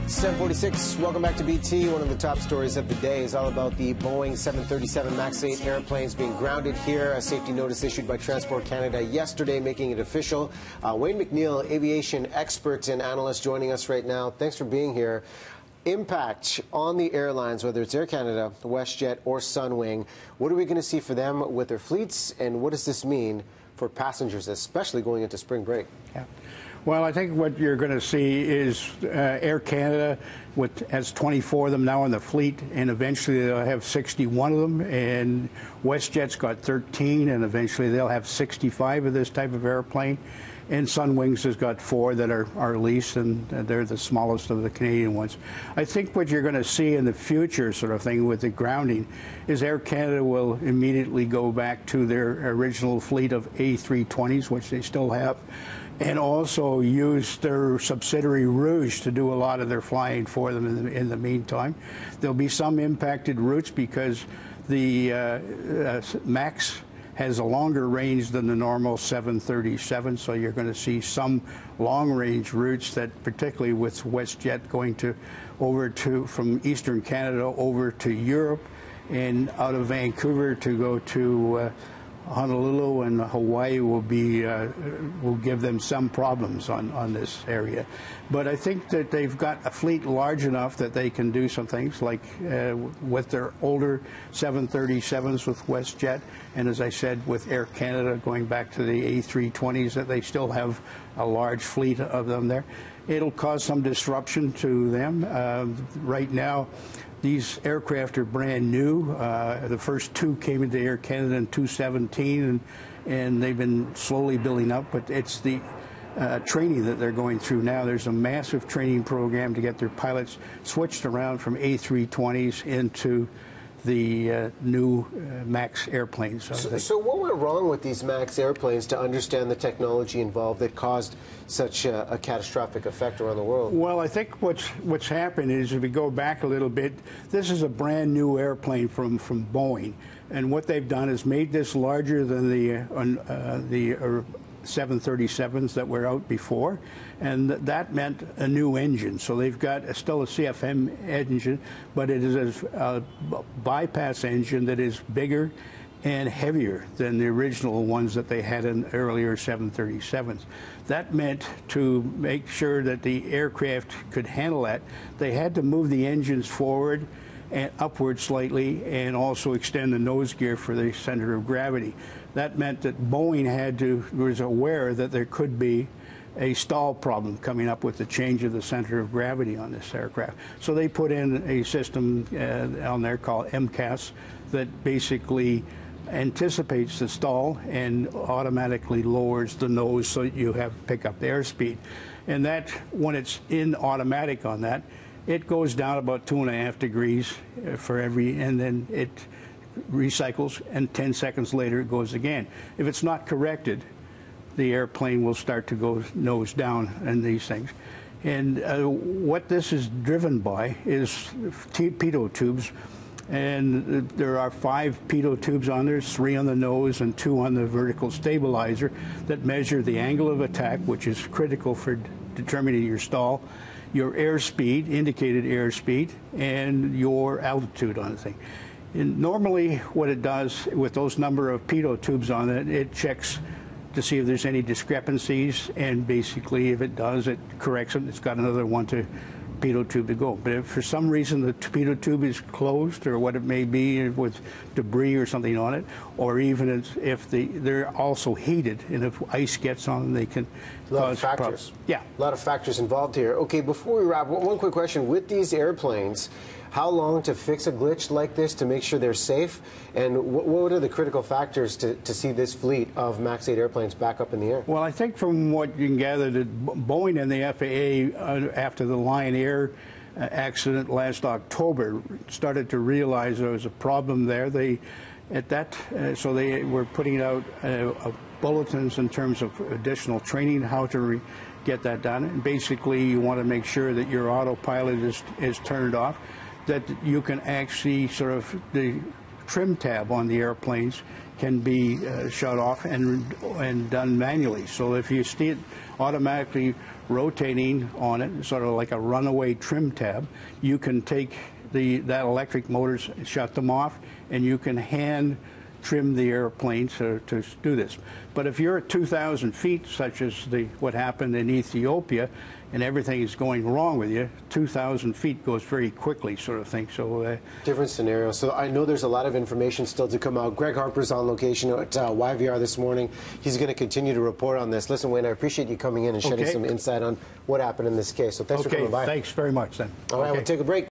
746, welcome back to BT. One of the top stories of the day is all about the Boeing 737 MAX 8 airplanes being grounded here. A safety notice issued by Transport Canada yesterday, making it official. Wayne McNeal, aviation expert and analyst, joining us right now. Thanks for being here. Impact on the airlines, whether it's Air Canada, WestJet, or Sunwing. What are we going to see for them with their fleets, and what does this mean for passengers, especially going into spring break? Yeah. Well, I think what you're going to see is Air Canada has 24 of them now in the fleet, and eventually they'll have 61 of them, and WestJet's got 13, and eventually they'll have 65 of this type of airplane, and Sunwings has got 4 that are leased, and they're the smallest of the Canadian ones. I think what you're going to see in the future sort of thing with the grounding is Air Canada will immediately go back to their original fleet of A320s, which they still have, and also use their subsidiary Rouge to do a lot of their flying for them in the meantime. There'll be some impacted routes because the MAX has a longer range than the normal 737, so you're going to see some long-range routes that, particularly with WestJet going from Eastern Canada over to Europe and out of Vancouver to go to Honolulu and Hawaii will give them some problems on this area. But I think that they've got a fleet large enough that they can do some things like with their older 737s with WestJet, and as I said, with Air Canada going back to the A320s, that they still have a large fleet of them there. It'll cause some disruption to them. Right now, these aircraft are brand new. The first 2 came into Air Canada in 2017, and they've been slowly building up, but it's the training that they're going through now. There's a massive training program to get their pilots switched around from A320s into the new MAX airplanes. So what went wrong with these MAX airplanes to understand the technology involved that caused such a catastrophic effect around the world? Well, I think what's happened is, if we go back a little bit, this is a brand new airplane from Boeing, and what they've done is made this larger than the 737s that were out before, and that meant a new engine. So they've got still a CFM engine, but it is a bypass engine that is bigger and heavier than the original ones that they had in earlier 737s. That meant, to make sure that the aircraft could handle that, they had to move the engines forward and upward slightly, and also extend the nose gear for the center of gravity. That meant that Boeing was aware that there could be a stall problem coming up with the change of the center of gravity on this aircraft. So they put in a system on there called MCAS that basically anticipates the stall and automatically lowers the nose so you pick up the airspeed. And that, when it's in automatic on that, it goes down about 2.5 degrees and then it recycles, and 10 seconds later it goes again. If it's not corrected, the airplane will start to go nose down in these things. And what this is driven by is pitot tubes, and there are 5 pitot tubes on there, 3 on the nose and 2 on the vertical stabilizer, that measure the angle of attack, which is critical for determining your stall, your airspeed, indicated airspeed, and your altitude on the thing. And normally what it does with those number of pitot tubes on it, it checks to see if there's any discrepancies, and basically if it does, it corrects it. It's got another pitot tube to go. But if for some reason the pitot tube is closed, or what it may be with debris or something on it, or even if they're also heated, and if ice gets on them, they can cause problems. Yeah. A lot of factors involved here. Okay, before we wrap, one quick question. With these airplanes, how long to fix a glitch like this to make sure they're safe? And what are the critical factors to see this fleet of MAX 8 airplanes back up in the air? Well, I think from what you can gather, that Boeing and the FAA, after the Lion Air accident last October, started to realize there was a problem there. So they were putting out bulletins in terms of additional training, how to get that done. And basically, you want to make sure that your autopilot is turned off, that you can actually the trim tab on the airplanes can be shut off and done manually. So if you see it automatically rotating on it, sort of like a runaway trim tab. You can take that electric motors, shut them off, and you can hand trim the airplane to do this. But if you're at 2,000 feet, such as what happened in Ethiopia, and everything is going wrong with you, 2,000 feet goes very quickly, sort of thing. So different scenario. So I know there's a lot of information still to come out. Greg Harper's on location at YVR this morning. He's going to continue to report on this. Listen, Wayne, I appreciate you coming in and shedding some insight on what happened in this case. So thanks for coming by. Thanks very much, then. All right, we'll take a break.